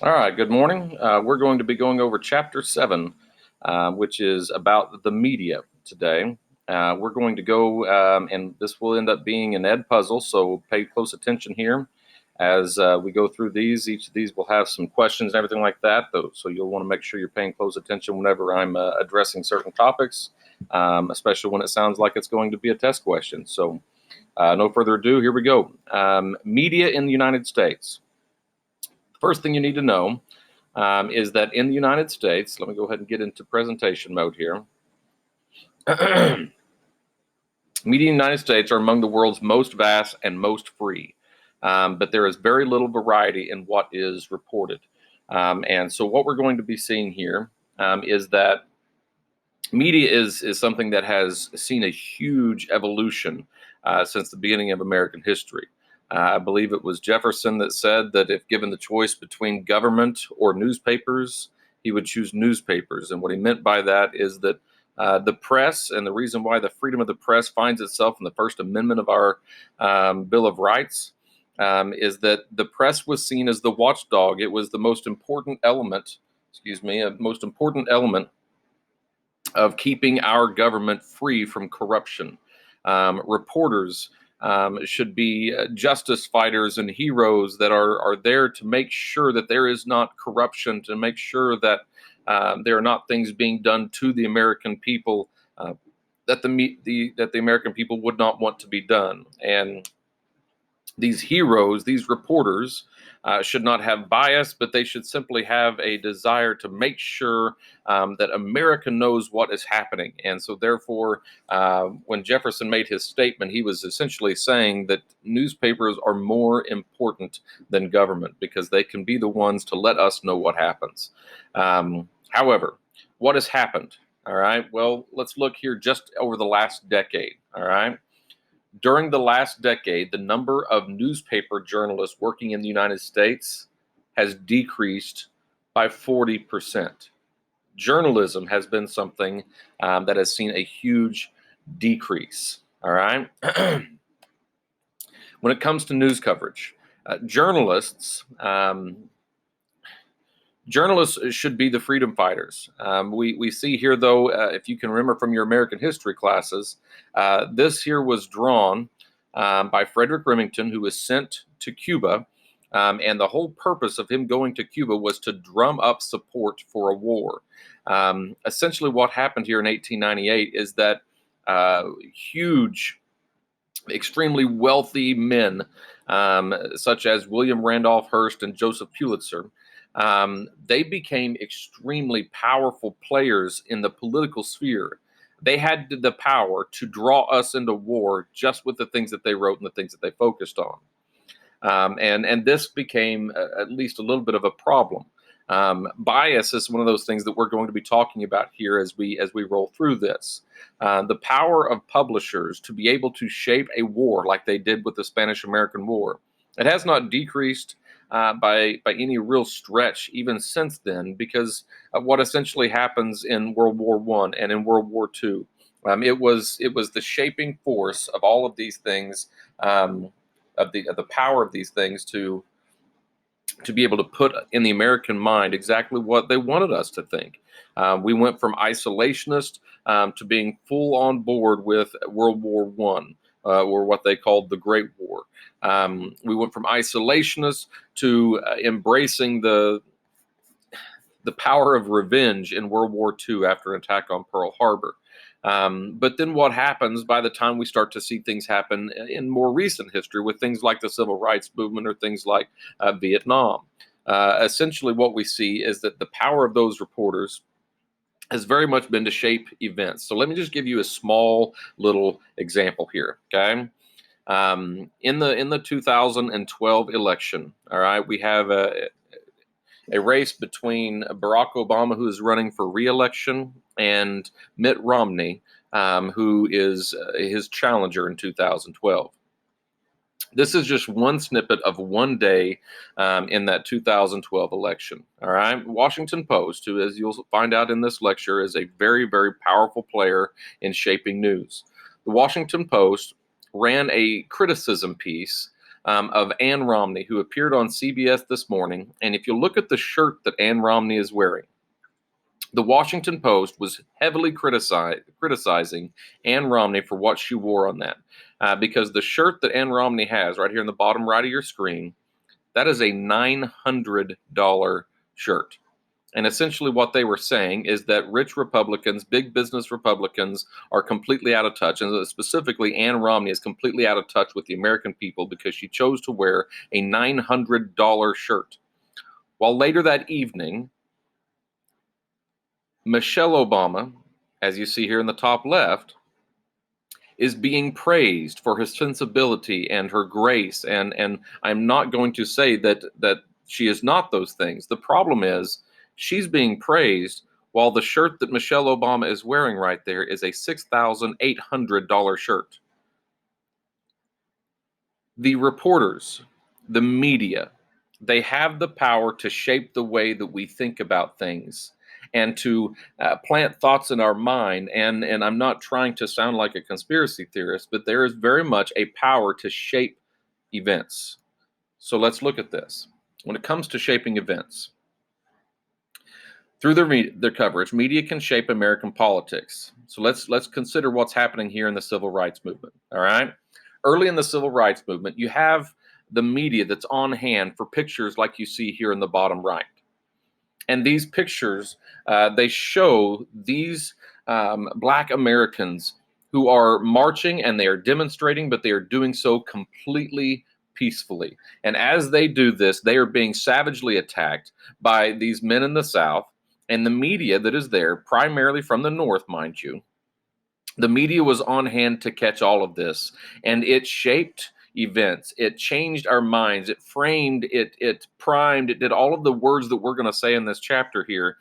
All right, good morning. We're going to be going over Chapter 7, which is about the media today. We're going to go, and this will end up being an ed puzzle, so pay close attention here as we go through these. Each of these will have some questions and everything like that, though, so you'll want to make sure you're paying close attention whenever I'm addressing certain topics, especially when it sounds like it's going to be a test question. So, no further ado, here we go. Media in the United States. The first thing you need to know is that in the United States, let me go ahead and get into presentation mode here. Media in the United States are among the world's most vast and most free, but there is very little variety in what is reported. And so what we're going to be seeing here is that media is something that has seen a huge evolution since the beginning of American history. I believe it was Jefferson that said that if given the choice between government or newspapers, he would choose newspapers. And what he meant by that is that the press, and the reason why the freedom of the press finds itself in the First Amendment of our Bill of Rights, is that the press was seen as the watchdog. It was the most important element, a most important element of keeping our government free from corruption. Reporters should be justice fighters and heroes that are there to make sure that there is not corruption, to make sure that there are not things being done to the American people that the American people would not want to be done. And these heroes, these reporters, should not have bias, but they should simply have a desire to make sure that America knows what is happening. And so, therefore, when Jefferson made his statement, he was essentially saying that newspapers are more important than government because they can be the ones to let us know what happens. However, what has happened? All right. Well, let's look here just over the last decade. All right. During the last decade, the number of newspaper journalists working in the United States has decreased by 40%. Journalism has been something that has seen a huge decrease. All right. When it comes to news coverage, journalists journalists should be the freedom fighters. We see here, though, if you can remember from your American history classes, this here was drawn by Frederick Remington, who was sent to Cuba. And the whole purpose of him going to Cuba was to drum up support for a war. Essentially, what happened here in 1898 is that huge, extremely wealthy men, such as William Randolph Hearst and Joseph Pulitzer, they became extremely powerful players in the political sphere. They had the power to draw us into war just with the things that they wrote and the things that they focused on. And this became at least a little bit of a problem. Bias is one of those things that we're going to be talking about here as we roll through this. The power of publishers to be able to shape a war like they did with the Spanish-American War. It has not decreased by any real stretch even since then, because of what essentially happens in World War I and in World War II. It was the shaping force of all of these things, of the power of these things to be able to put in the American mind exactly what they wanted us to think. We went from isolationist to being full on board with World War One, or what they called the Great War. We went from isolationist to embracing the power of revenge in World War II after an attack on Pearl Harbor. But then what happens by the time we start to see things happen in more recent history with things like the Civil Rights Movement or things like Vietnam? Essentially, what we see is that the power of those reporters has very much been to shape events. So let me just give you a small little example here, okay? In the 2012 election, all right, we have a race between Barack Obama, who is running for re-election, and Mitt Romney, who is his challenger in 2012. This is just one snippet of one day in that 2012 election. All right. Washington Post, who, as you'll find out in this lecture, is a very, very powerful player in shaping news. The Washington Post ran a criticism piece of Ann Romney, who appeared on CBS this morning. And if you look at the shirt that Ann Romney is wearing, the Washington Post was heavily criticizing Ann Romney for what she wore on that, because the shirt that Ann Romney has right here in the bottom right of your screen, that is a $900 shirt. And essentially what they were saying is that rich Republicans, big business Republicans, are completely out of touch. And specifically, Ann Romney is completely out of touch with the American people because she chose to wear a $900 shirt. While later that evening, Michelle Obama, as you see here in the top left, is being praised for her sensibility and her grace. And I'm not going to say that she is not those things. The problem is she's being praised while the shirt that Michelle Obama is wearing right there is a $6,800 shirt. The reporters, the media, they have the power to shape the way that we think about things and to plant thoughts in our mind. And I'm not trying to sound like a conspiracy theorist, but there is very much a power to shape events. So let's look at this. When it comes to shaping events, through their coverage, media can shape American politics. So let's consider what's happening here in the civil rights movement. All right. Early in the civil rights movement, you have the media that's on hand for pictures like you see here in the bottom right. And these pictures, they show these Black Americans who are marching and they are demonstrating, but they are doing so completely peacefully. And as they do this, they are being savagely attacked by these men in the South. And the media that is there, primarily from the North, mind you, the media was on hand to catch all of this, and it shaped events. It changed our minds. It framed, it primed, it did all of the words that we're going to say in this chapter here,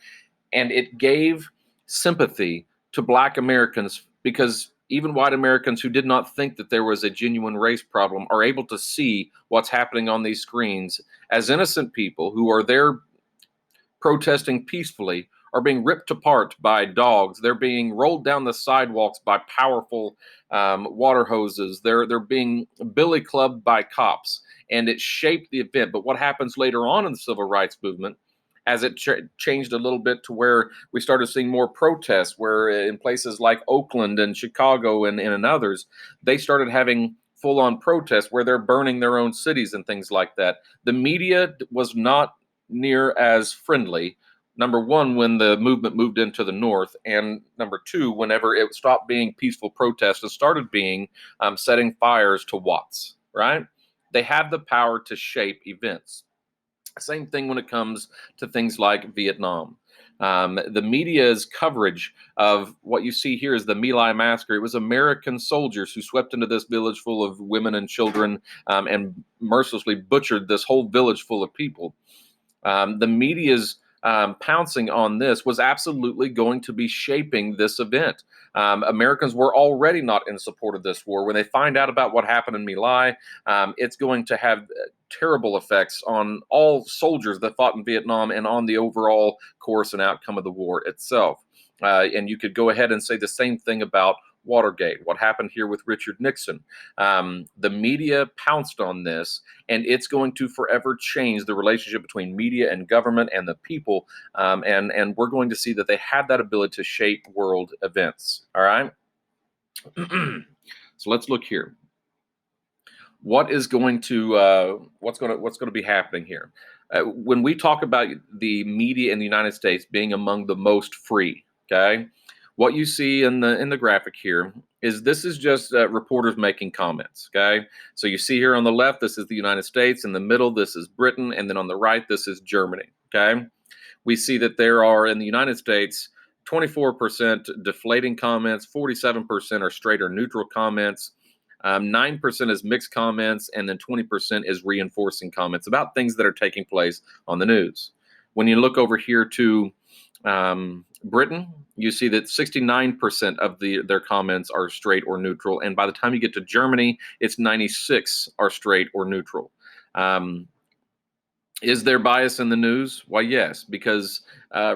and it gave sympathy to Black Americans, because even white Americans who did not think that there was a genuine race problem are able to see what's happening on these screens as innocent people who are there protesting peacefully are being ripped apart by dogs. They're being rolled down the sidewalks by powerful water hoses. They're being billy clubbed by cops, and it shaped the event. But what happens later on in the civil rights movement, as it changed a little bit to where we started seeing more protests, where in places like Oakland and Chicago and in others, they started having full-on protests where they're burning their own cities and things like that. The media was not near as friendly. Number one, when the movement moved into the North, and number two, whenever it stopped being peaceful protests and started being setting fires to Watts, right? They have the power to shape events. Same thing when it comes to things like Vietnam. The media's coverage of what you see here is the My Lai massacre. It was American soldiers who swept into this village full of women and children and mercilessly butchered this whole village full of people. The media's pouncing on this was absolutely going to be shaping this event. Americans were already not in support of this war. When they find out about what happened in My Lai, it's going to have terrible effects on all soldiers that fought in Vietnam and on the overall course and outcome of the war itself. And you could go ahead and say the same thing about Watergate, what happened here with Richard Nixon. The media pounced on this, and it's going to forever change the relationship between media and government and the people. And we're going to see that they have that ability to shape world events. All right. So let's look here. What is going to what's going to be happening here? When we talk about the media in the United States being among the most free, okay, what you see in the graphic here is this is just reporters making comments, okay? So you see here on the left, this is the United States. In the middle, this is Britain. And then on the right, this is Germany, okay? We see that there are, in the United States, 24% deflating comments, 47% are straight or neutral comments, 9% is mixed comments, and then 20% is reinforcing comments about things that are taking place on the news. When you look over here to Britain, you see that 69% of their comments are straight or neutral, and by the time you get to Germany, it's 96 are straight or neutral. Is there bias in the news? Why, yes, because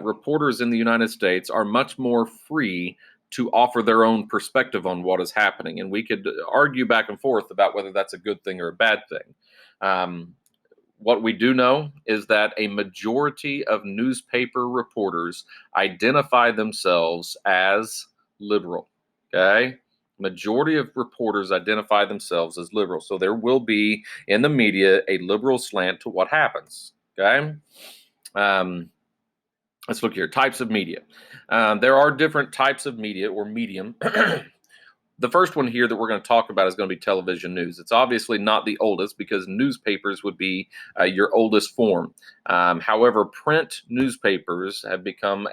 reporters in the United States are much more free to offer their own perspective on what is happening, and we could argue back and forth about whether that's a good thing or a bad thing. Um, what we do know is that a majority of newspaper reporters identify themselves as liberal. Okay. Majority of reporters identify themselves as liberal. So there will be in the media a liberal slant to what happens. Okay. Um, let's look here. Types of media. There are different types of media or medium. The first one here that we're going to talk about is going to be television news. It's obviously not the oldest because newspapers would be your oldest form. However, print newspapers have become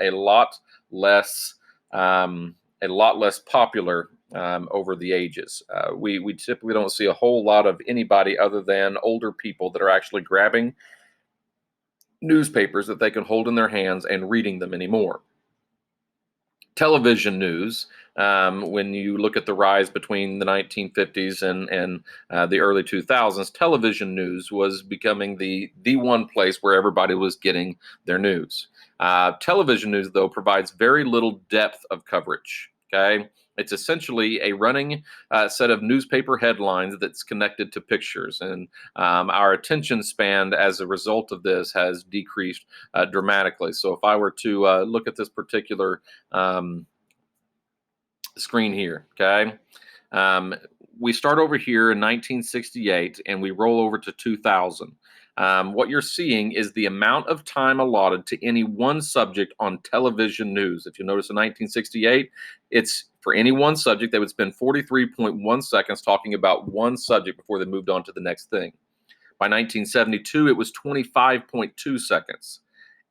less a lot less popular over the ages. We typically don't see a whole lot of anybody other than older people that are actually grabbing newspapers that they can hold in their hands and reading them anymore. Television news, when you look at the rise between the 1950s and the early 2000s, television news was becoming the one place where everybody was getting their news. Television news, though, provides very little depth of coverage. Okay. It's essentially a running set of newspaper headlines that's connected to pictures. And our attention span as a result of this has decreased dramatically. So if I were to look at this particular screen here, okay, we start over here in 1968 and we roll over to 2000. What you're seeing is the amount of time allotted to any one subject on television news. If you notice in 1968, it's for any one subject, they would spend 43.1 seconds talking about one subject before they moved on to the next thing. By 1972, it was 25.2 seconds,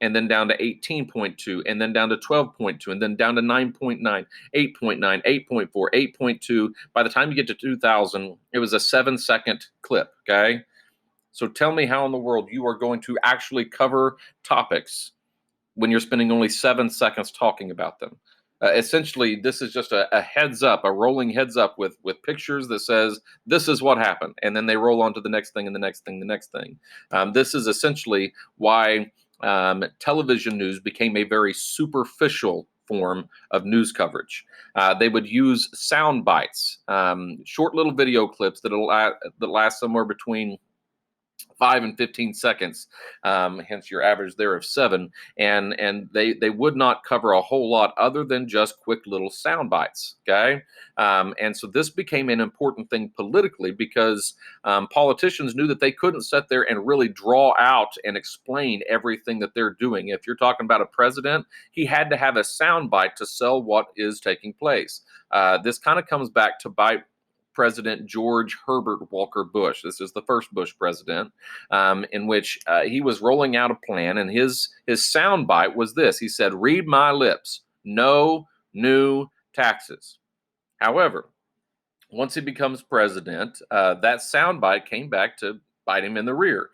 and then down to 18.2, and then down to 12.2, and then down to 9.9, 8.9, 8.4, 8.2. By the time you get to 2000, it was a 7-second clip, okay? So tell me how in the world you are going to actually cover topics when you're spending only 7 seconds talking about them. Essentially, this is just a heads up, a rolling heads up with pictures that says this is what happened, and then they roll on to the next thing and the next thing, the next thing. This is essentially why television news became a very superficial form of news coverage. They would use sound bites, short little video clips that last somewhere between 5 and 15 seconds, hence your average there of 7. And they would not cover a whole lot other than just quick little sound bites. Okay, and so this became an important thing politically because politicians knew that they couldn't sit there and really draw out and explain everything that they're doing. If you're talking about a president, he had to have a sound bite to sell what is taking place. This kind of comes back to bite President George Herbert Walker Bush. This is the first Bush president, in which he was rolling out a plan, and his soundbite was this. He said, "Read my lips, no new taxes." However, once he becomes president, that soundbite came back to bite him in the rear,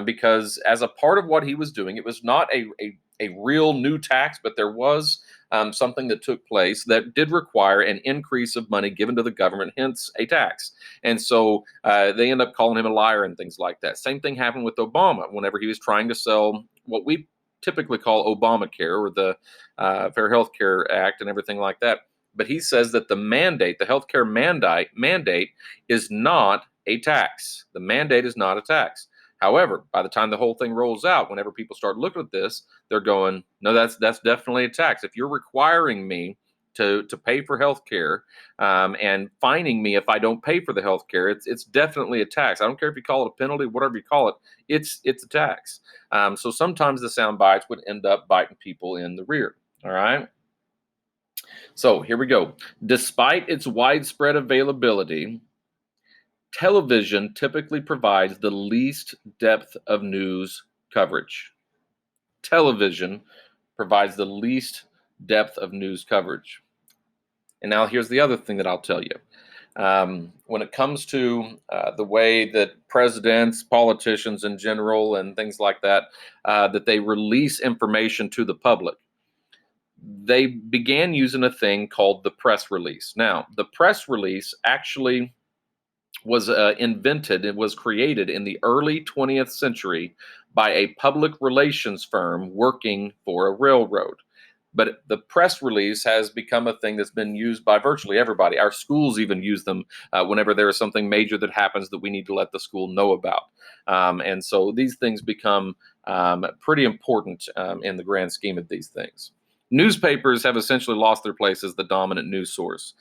because as a part of what he was doing, it was not a real new tax, but there was something that took place that did require an increase of money given to the government, hence a tax. And so they end up calling him a liar and things like that. Same thing happened with Obama whenever he was trying to sell what we typically call Obamacare or the Fair Health Care Act and everything like that. But he says that the healthcare mandate is not a tax. The mandate is not a tax. However, by the time the whole thing rolls out, whenever people start looking at this, they're going, no, that's definitely a tax. If you're requiring me to pay for health care and fining me if I don't pay for the health care, it's definitely a tax. I don't care if you call it a penalty, whatever you call it, it's a tax. So sometimes the sound bites would end up biting people in the rear. All right. So here we go. Despite its widespread availability, television typically provides the least depth of news coverage. Television provides the least depth of news coverage. And now here's the other thing that I'll tell you. When it comes to the way that presidents, politicians in general, and things like that, that they release information to the public, they began using a thing called the press release. Now, the press release actually was it was created in the early 20th century by a public relations firm working for a railroad. But the press release has become a thing that's been used by virtually everybody. Our schools even use them whenever there is something major that happens that we need to let the school know about. And so these things become pretty important in the grand scheme of these things. Newspapers have essentially lost their place as the dominant news source.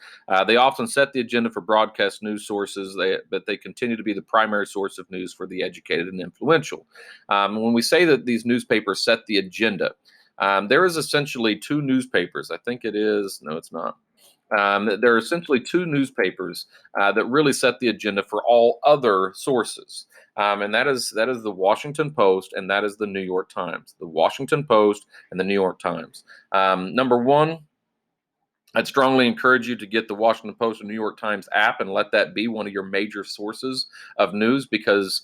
They often set the agenda for broadcast news sources, but they continue to be the primary source of news for the educated and influential. When we say that these newspapers set the agenda, there is essentially two newspapers. I think it is. No, it's not. There are essentially two newspapers that really set the agenda for all other sources, and that is the Washington Post and that is the New York Times. The Washington Post and the New York Times. Number one, I'd strongly encourage you to get the Washington Post and New York Times app and let that be one of your major sources of news, because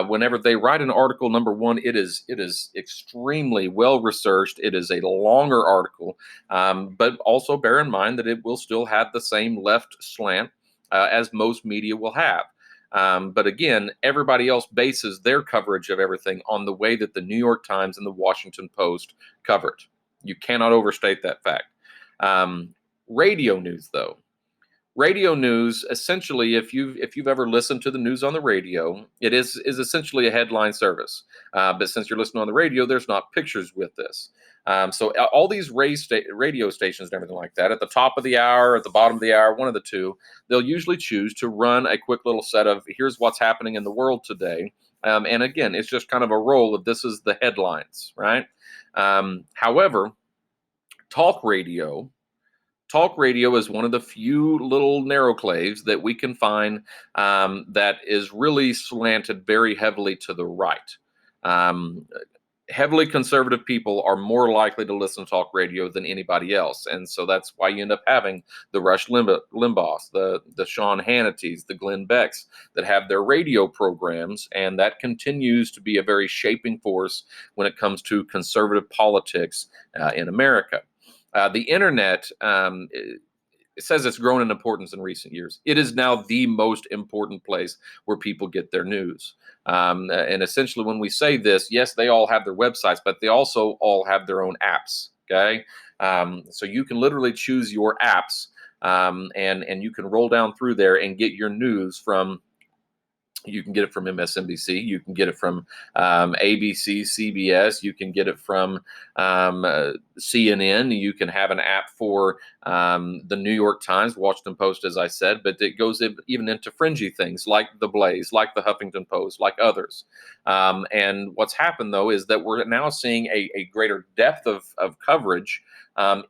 whenever they write an article, number one, it is extremely well researched. It is a longer article, but also bear in mind that it will still have the same left slant as most media will have. But again, everybody else bases their coverage of everything on the way that the New York Times and the Washington Post cover it. You cannot overstate that fact. Radio news, though. Radio news, essentially, if you've ever listened to the news on the radio, it is essentially a headline service. But since you're listening on the radio, there's not pictures with this. So all these radio stations and everything like that, at the top of the hour, at the bottom of the hour, one of the two, they'll usually choose to run a quick little set of here's what's happening in the world today. And again, it's just kind of a roll of this is the headlines, right? However, talk radio Talk radio is one of the few little narrow claves that we can find that is really slanted very heavily to the right. Um, Heavily conservative people are more likely to listen to talk radio than anybody else, and so that's why you end up having the Rush Limbaughs, the Sean Hannitys, the Glenn Becks that have their radio programs, and that continues to be a very shaping force when it comes to conservative politics in America. The internet, it says it's grown in importance in recent years. It is now the most important place where people get their news. And essentially, when we say this, yes, they all have their websites, but they also all have their own apps. Okay, so you can literally choose your apps, and you can roll down through there and get your news from. You can get it from MSNBC. You can get it from ABC, CBS. You can get it from CNN. You can have an app for the New York Times, Washington Post, as I said, but it goes even into fringy things like the Blaze, like the Huffington Post, like others. And what's happened, though, is that we're now seeing a greater depth of coverage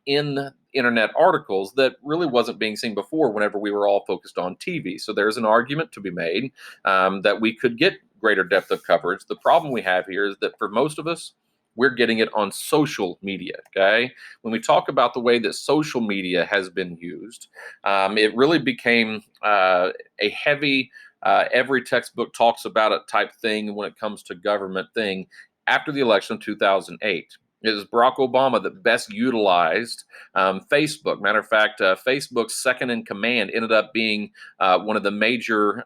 in internet articles that really wasn't being seen before whenever we were all focused on TV. So there's an argument to be made that we could get greater depth of coverage. The problem we have here is that for most of us, we're getting it on social media. Okay, when we talk about the way that social media has been used, it really became a heavy every textbook talks about it type thing when it comes to government thing after the election of 2008. It was Barack Obama that best utilized Facebook. Matter of fact, Facebook's second in command ended up being one of the major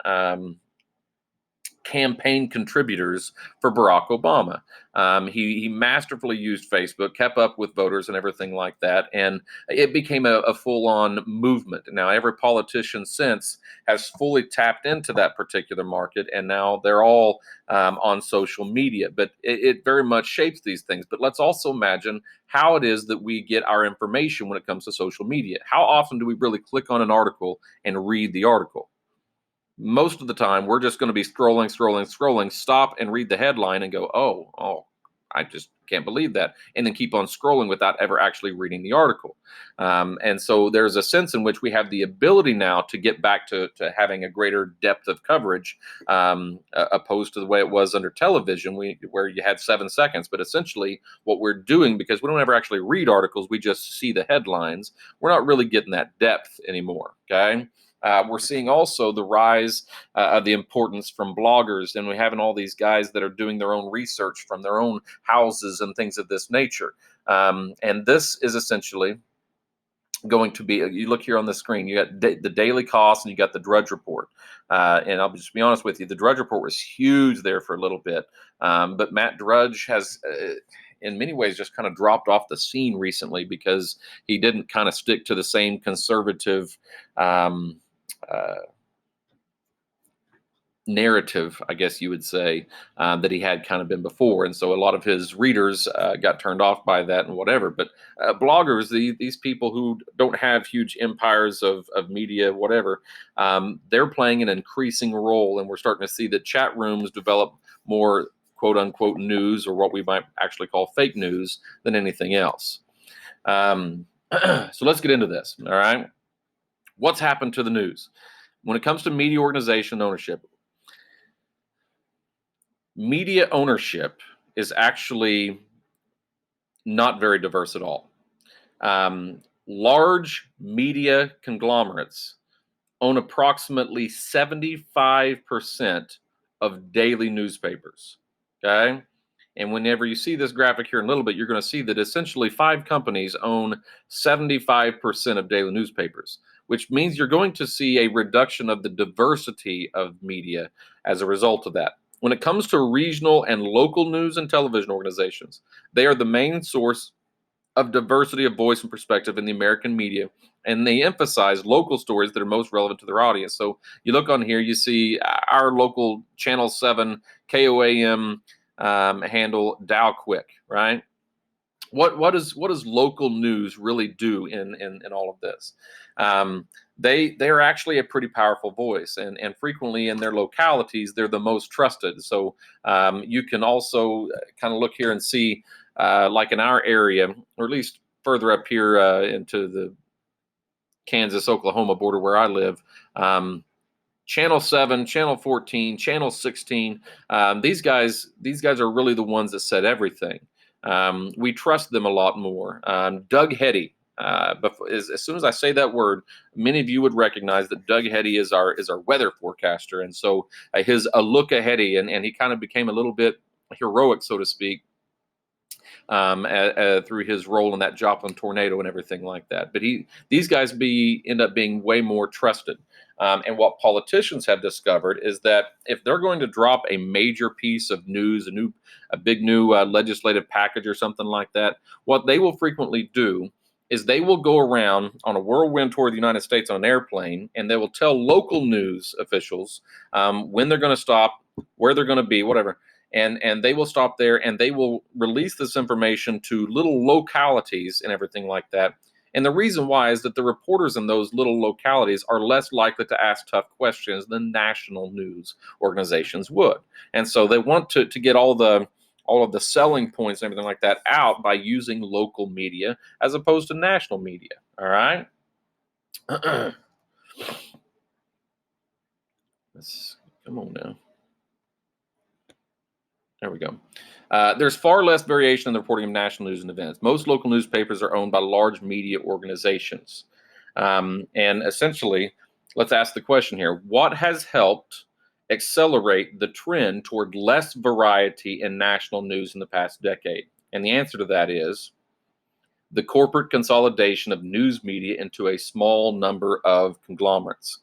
campaign contributors for Barack Obama. He masterfully used Facebook, kept up with voters and everything like that, and it became a full-on movement. Now, every politician since has fully tapped into that particular market, and now they're all on social media. But it very much shapes these things. But let's also imagine how it is that we get our information when it comes to social media. How often do we really click on an article and read the article? Most of the time we're just going to be scrolling, stop and read the headline and go, oh, I just can't believe that, and then keep on scrolling without ever actually reading the article. And so there's a sense in which we have the ability now to get back to having a greater depth of coverage, opposed to the way it was under television, where you had 7 seconds. But essentially what we're doing, because we don't ever actually read articles, we just see the headlines, we're not really getting that depth anymore. Okay. We're seeing also the rise of the importance from bloggers, and we're having all these guys that are doing their own research from their own houses and things of this nature. And this is essentially going to be, you look here on the screen, you got the daily costs and you got the Drudge Report. And I'll just be honest with you, the Drudge Report was huge there for a little bit. But Matt Drudge has, in many ways just kind of dropped off the scene recently because he didn't kind of stick to the same conservative um, uh, narrative, I guess you would say, that he had kind of been before. And so a lot of his readers got turned off by that and whatever. But bloggers, these people who don't have huge empires of media, whatever, they're playing an increasing role. And we're starting to see that chat rooms develop more quote unquote news, or what we might actually call fake news, than anything else. So let's get into this. All right. What's happened to the news? When it comes to media organization ownership, media ownership is actually not very diverse at all. Large media conglomerates own approximately 75% of daily newspapers. Okay. And whenever you see this graphic here in a little bit, you're going to see that essentially 5 companies own 75% of daily newspapers, which means you're going to see a reduction of the diversity of media as a result of that. When it comes to regional and local news and television organizations, they are the main source of diversity of voice and perspective in the American media, and they emphasize local stories that are most relevant to their audience. So you look on here, you see our local Channel 7 KOAM handle Dow Quick, right? What does local news really do in all of this? They are actually a pretty powerful voice, and frequently in their localities they're the most trusted. So you can also kind of look here and see, like in our area, or at least further up here into the Kansas Oklahoma border where I live. Channel 7, Channel 14, Channel 16. These guys are really the ones that set everything. We trust them a lot more. Doug Hetty. As soon as I say that word, many of you would recognize that Doug Hetty is our weather forecaster, and so his a look aheady, and he kind of became a little bit heroic, so to speak, through his role in that Joplin tornado and everything like that. But these guys end up being way more trusted. And what politicians have discovered is that if they're going to drop a major piece of news, a big new legislative package or something like that, what they will frequently do is they will go around on a whirlwind tour of the United States on an airplane, and they will tell local news officials when they're going to stop, where they're going to be, whatever. And they will stop there, and they will release this information to little localities and everything like that. And the reason why is that the reporters in those little localities are less likely to ask tough questions than national news organizations would. And so they want to get all of the selling points and everything like that out by using local media as opposed to national media. All right. Come on now. There we go. There's far less variation in the reporting of national news and events. Most local newspapers are owned by large media organizations. And essentially, let's ask the question here: what has helped accelerate the trend toward less variety in national news in the past decade? And the answer to that is the corporate consolidation of news media into a small number of conglomerates.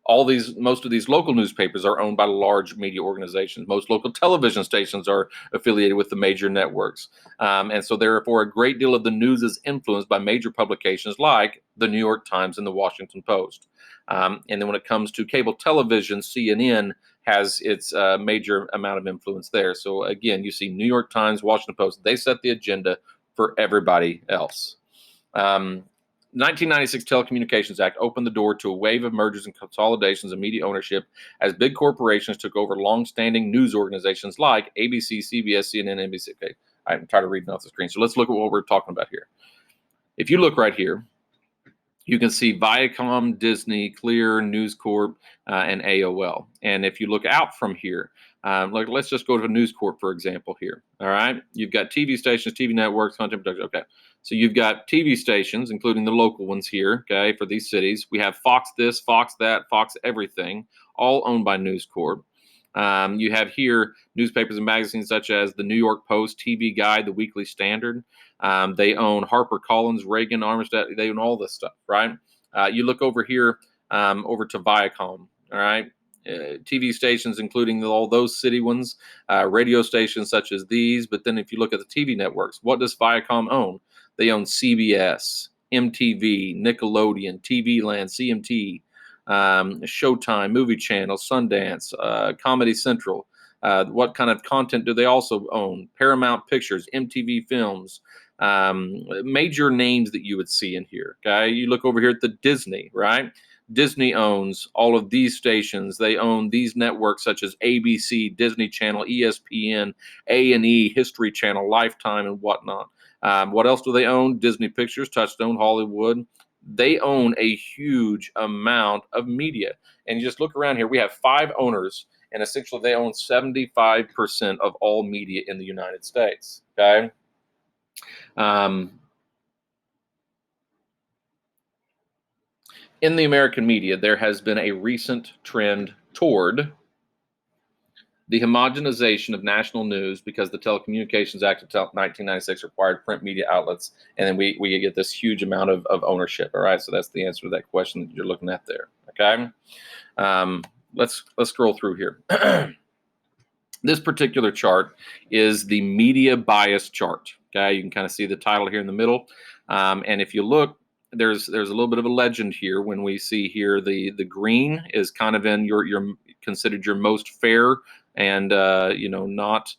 Most of these local newspapers are owned by large media organizations. Most local television stations are affiliated with the major networks. And so therefore a great deal of the news is influenced by major publications like the New York Times and the Washington Post. And then when it comes to cable television, CNN has its major amount of influence there. So again, you see New York Times, Washington Post, they set the agenda for everybody else. 1996 Telecommunications Act opened the door to a wave of mergers and consolidations of media ownership as big corporations took over long-standing news organizations like ABC, CBS, CNN, NBC. Okay, I'm tired of reading off the screen. So let's look at what we're talking about here. If you look right here, you can see Viacom, Disney, Clear, News Corp, and AOL. And if you look out from here, let's just go to News Corp, for example, here. All right. You've got TV stations, TV networks, content production. Okay. So you've got TV stations, including the local ones here, okay, for these cities. We have Fox this, Fox that, Fox everything, all owned by News Corp. You have here newspapers and magazines such as the New York Post, TV Guide, the Weekly Standard. They own HarperCollins, Reagan, Armistead. They own all this stuff, right? You look over here, over to Viacom, all right? TV stations, including all those city ones, radio stations such as these. But then if you look at the TV networks, what does Viacom own? They own CBS, MTV, Nickelodeon, TV Land, CMT, Showtime, Movie Channel, Sundance, Comedy Central. What kind of content do they also own? Paramount Pictures, MTV Films, major names that you would see in here. Okay, you look over here at the Disney, right? Disney owns all of these stations. They own these networks such as ABC, Disney Channel, ESPN, A&E, History Channel, Lifetime, and whatnot. What else do they own? Disney Pictures, Touchstone, Hollywood. They own a huge amount of media. And you just look around here, we have 5 owners, and essentially they own 75% of all media in the United States. Okay. In the American media, there has been a recent trend toward the homogenization of national news because the Telecommunications Act of 1996 required print media outlets, and then we get this huge amount of ownership. All right, so that's the answer to that question that you're looking at there. Okay, let's scroll through here. This particular chart is the media bias chart. Okay, you can kind of see the title here in the middle, and if you look, there's a little bit of a legend here when we see here the green is kind of in your considered your most fair and not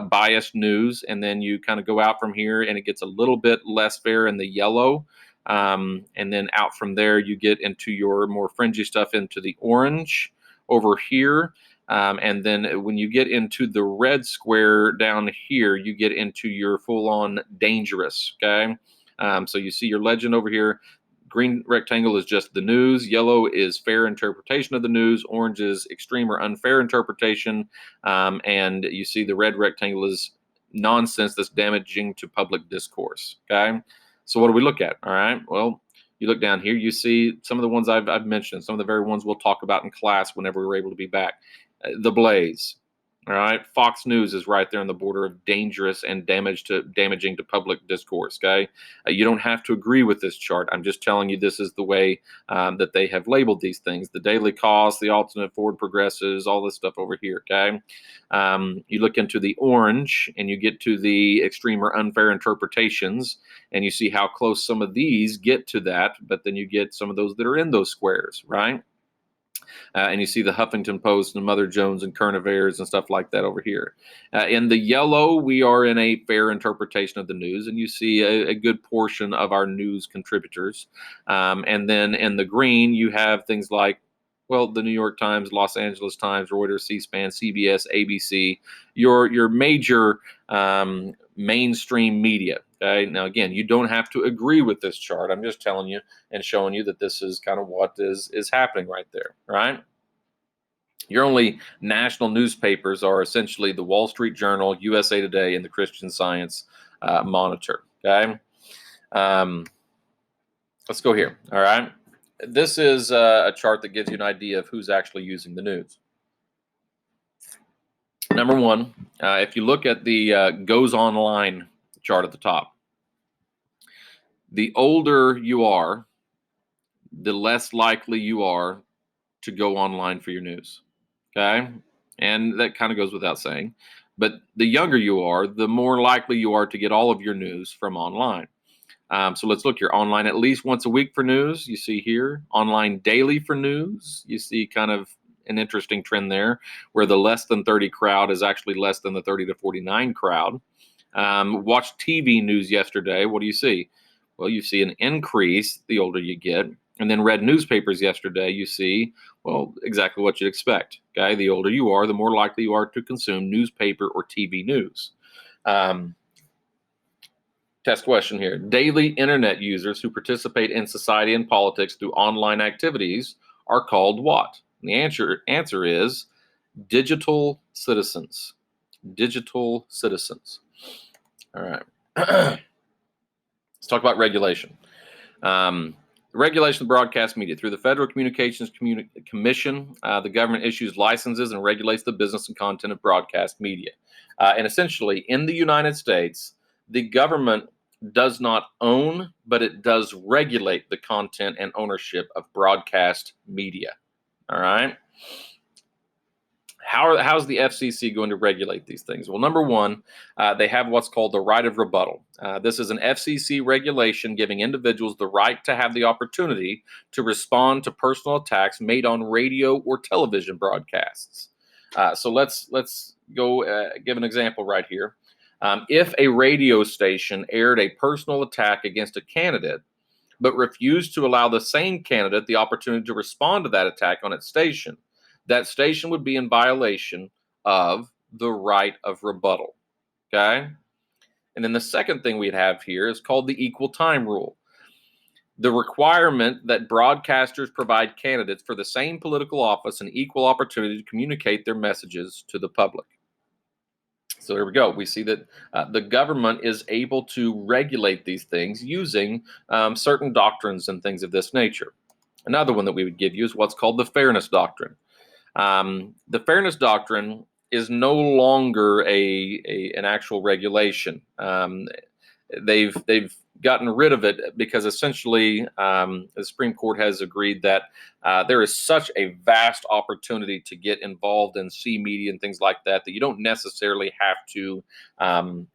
biased news, and then you kind of go out from here and it gets a little bit less fair in the yellow, and then out from there you get into your more fringy stuff into the orange over here. And then when you get into the red square down here, you get into your full-on dangerous. Okay, so you see your legend over here. Green rectangle is just the news. Yellow is fair interpretation of the news. Orange is extreme or unfair interpretation. And you see the red rectangle is nonsense that's damaging to public discourse. Okay, so what do we look at? All right, well, you look down here, you see some of the ones I've mentioned, some of the very ones we'll talk about in class whenever we're able to be back. The Blaze. All right, Fox News is right there on the border of dangerous and damaging to public discourse. Okay, you don't have to agree with this chart. I'm just telling you this is the way that they have labeled these things: the daily cost, the alternate forward progressives, all this stuff over here. Okay, you look into the orange and you get to the extreme or unfair interpretations, and you see how close some of these get to that. But then you get some of those that are in those squares, right? And you see the Huffington Post and Mother Jones and Current Affairs and stuff like that over here. In the yellow, we are in a fair interpretation of the news, and you see a good portion of our news contributors. And then in the green, you have things like, well, the New York Times, Los Angeles Times, Reuters, C-SPAN, CBS, ABC, your major mainstream media. Okay. Now, again, you don't have to agree with this chart. I'm just telling you and showing you that this is kind of what is happening right there. Right. Your only national newspapers are essentially the Wall Street Journal, USA Today, and the Christian Science Monitor. Okay. Let's go here. All right. This is a chart that gives you an idea of who's actually using the news. Number one, if you look at the goes online chart at the top, the older you are, the less likely you are to go online for your news. Okay. And that kind of goes without saying. But the younger you are, the more likely you are to get all of your news from online. So let's look here. Online at least once a week for news. You see here. Online daily for news. You see kind of an interesting trend there where the less than 30 crowd is actually less than the 30 to 49 crowd. Watched TV news yesterday. What do you see? Well, you see an increase the older you get. And then read newspapers yesterday, you see, well, exactly what you'd expect. Okay, the older you are, the more likely you are to consume newspaper or TV news. Test question here. Daily internet users who participate in society and politics through online activities are called what? And the answer is digital citizens. Digital citizens. All right. Let's talk about regulation. Regulation of broadcast media. Through the Federal Communications Commission, the government issues licenses and regulates the business and content of broadcast media. And essentially, in the United States, the government does not own, but it does regulate the content and ownership of broadcast media. All right. How's the FCC going to regulate these things? Well, number one, they have what's called the right of rebuttal. This is an FCC regulation giving individuals the right to have the opportunity to respond to personal attacks made on radio or television broadcasts. So let's go give an example right here. If a radio station aired a personal attack against a candidate, but refused to allow the same candidate the opportunity to respond to that attack on its station, that station would be in violation of the right of rebuttal. Okay? And then the second thing we'd have here is called the equal time rule. The requirement that broadcasters provide candidates for the same political office an equal opportunity to communicate their messages to the public. So there we go. We see that the government is able to regulate these things using certain doctrines and things of this nature. Another one that we would give you is what's called the fairness doctrine. The fairness doctrine is no longer an actual regulation. They've gotten rid of it because essentially the Supreme Court has agreed that there is such a vast opportunity to get involved in C media and things like that that you don't necessarily have to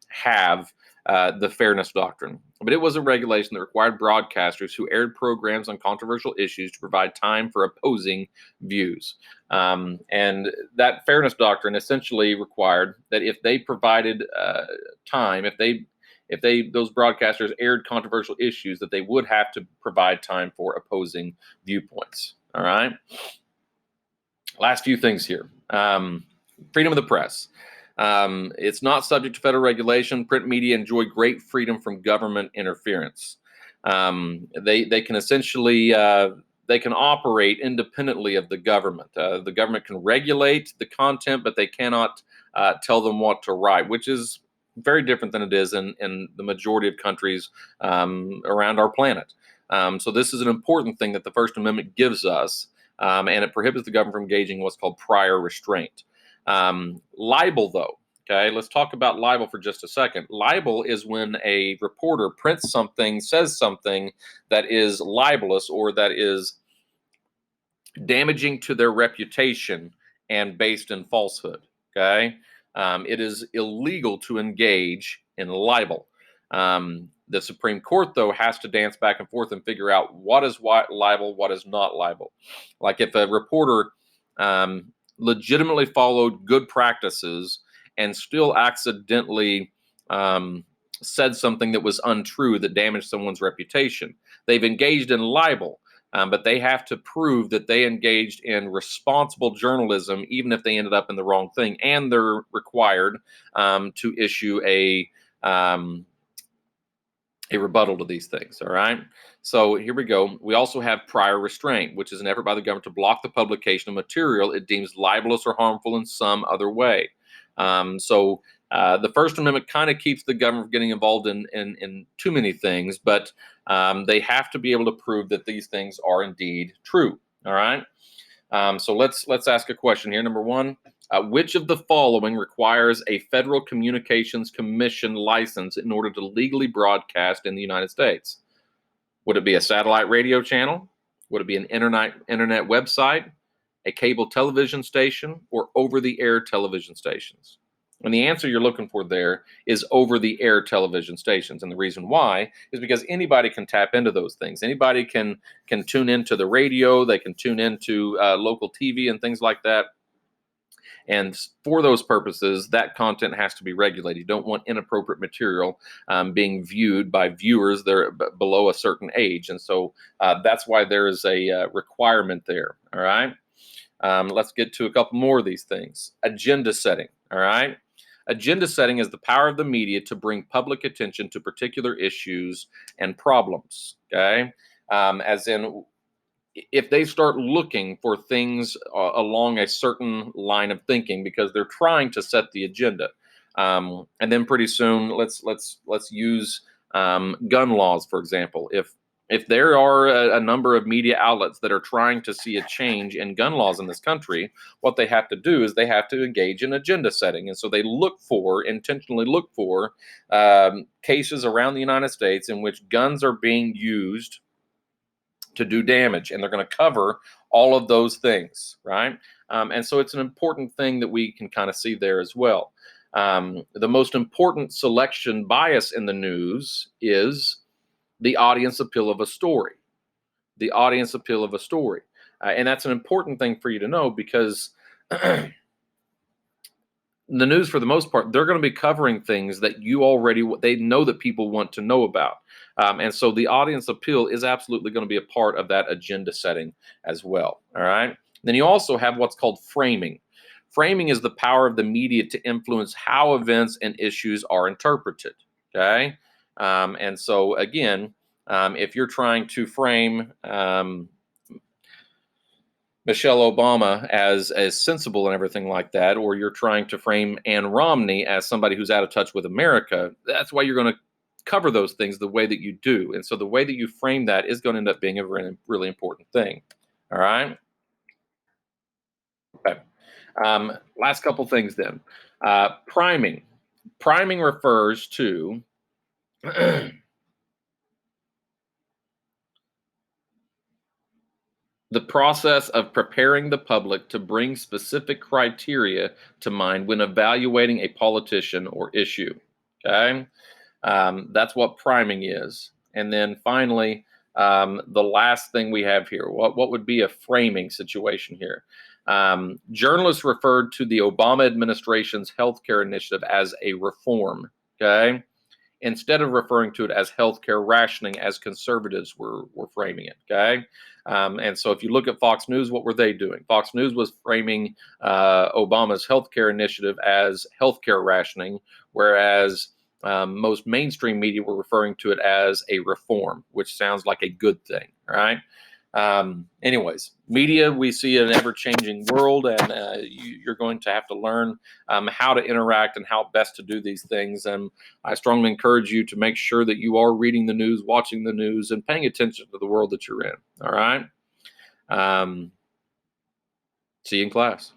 have the fairness doctrine. But it was a regulation that required broadcasters who aired programs on controversial issues to provide time for opposing views. And that fairness doctrine essentially required that if they provided time, if those broadcasters aired controversial issues, that they would have to provide time for opposing viewpoints. All right. Last few things here. Freedom of the press. It's not subject to federal regulation. Print media enjoy great freedom from government interference. They can essentially they can operate independently of the government. The government can regulate the content, but they cannot tell them what to write, which is very different than it is in the majority of countries around our planet. So this is an important thing that the First Amendment gives us, and it prohibits the government from engaging in what's called prior restraint. Libel, though, okay, let's talk about libel for just a second. Libel is when a reporter prints something, says something that is libelous or that is damaging to their reputation and based in falsehood, okay? It is illegal to engage in libel. The Supreme Court, though, has to dance back and forth and figure out what is libel, what is not libel. Like if a reporter legitimately followed good practices and still accidentally said something that was untrue that damaged someone's reputation, they've engaged in libel. But they have to prove that they engaged in responsible journalism, even if they ended up in the wrong thing. And they're required to issue a rebuttal to these things. All right. So here we go. We also have prior restraint, which is an effort by the government to block the publication of material it deems libelous or harmful in some other way. So the First Amendment kind of keeps the government from getting involved in too many things, but they have to be able to prove that these things are indeed true. All right. So let's ask a question here. Number one, which of the following requires a Federal Communications Commission license in order to legally broadcast in the United States? Would it be a satellite radio channel? Would it be an internet website, a cable television station, or over-the-air television stations? And the answer you're looking for there is over-the-air television stations. And the reason why is because anybody can tap into those things. Anybody can tune into the radio. They can tune into local TV and things like that. And for those purposes, that content has to be regulated. You don't want inappropriate material being viewed by viewers that are below a certain age. And so that's why there is a requirement there. All right. Let's get to a couple more of these things. Agenda setting. All right. Agenda setting is the power of the media to bring public attention to particular issues and problems. Okay. As in, if they start looking for things along a certain line of thinking because they're trying to set the agenda, and then pretty soon let's use gun laws, for example. If there are a number of media outlets that are trying to see a change in gun laws in this country, what they have to do is they have to engage in agenda setting. And so they intentionally look for cases around the United States in which guns are being used to do damage, and they're going to cover all of those things, right? And so it's an important thing that we can kind of see there as well. The most important selection bias in the news is the audience appeal of a story. The audience appeal of a story. And that's an important thing for you to know because the news, for the most part, they're going to be covering things that you already, they know that people want to know about. And so the audience appeal is absolutely going to be a part of that agenda setting as well. All right. Then you also have what's called framing. Framing is the power of the media to influence how events and issues are interpreted. Okay. And so, again, if you're trying to frame Michelle Obama as sensible and everything like that, or you're trying to frame Ann Romney as somebody who's out of touch with America, that's why you're going to cover those things the way that you do. And so the way that you frame that is going to end up being a really, really important thing. All right. Okay. Last couple things then. Priming. Priming refers to the process of preparing the public to bring specific criteria to mind when evaluating a politician or issue. Okay. That's what priming is. And then finally, the last thing we have here, what would be a framing situation here? Journalists referred to the Obama administration's healthcare initiative as a reform. Okay. Instead of referring to it as healthcare rationing, as conservatives were framing it. Okay. And so if you look at Fox News, what were they doing? Fox News was framing Obama's healthcare initiative as healthcare rationing, whereas most mainstream media were referring to it as a reform, which sounds like a good thing, right? Anyways, media, we see an ever-changing world, and you're going to have to learn how to interact and how best to do these things. And I strongly encourage you to make sure that you are reading the news, watching the news, and paying attention to the world that you're in. All right. See you in class.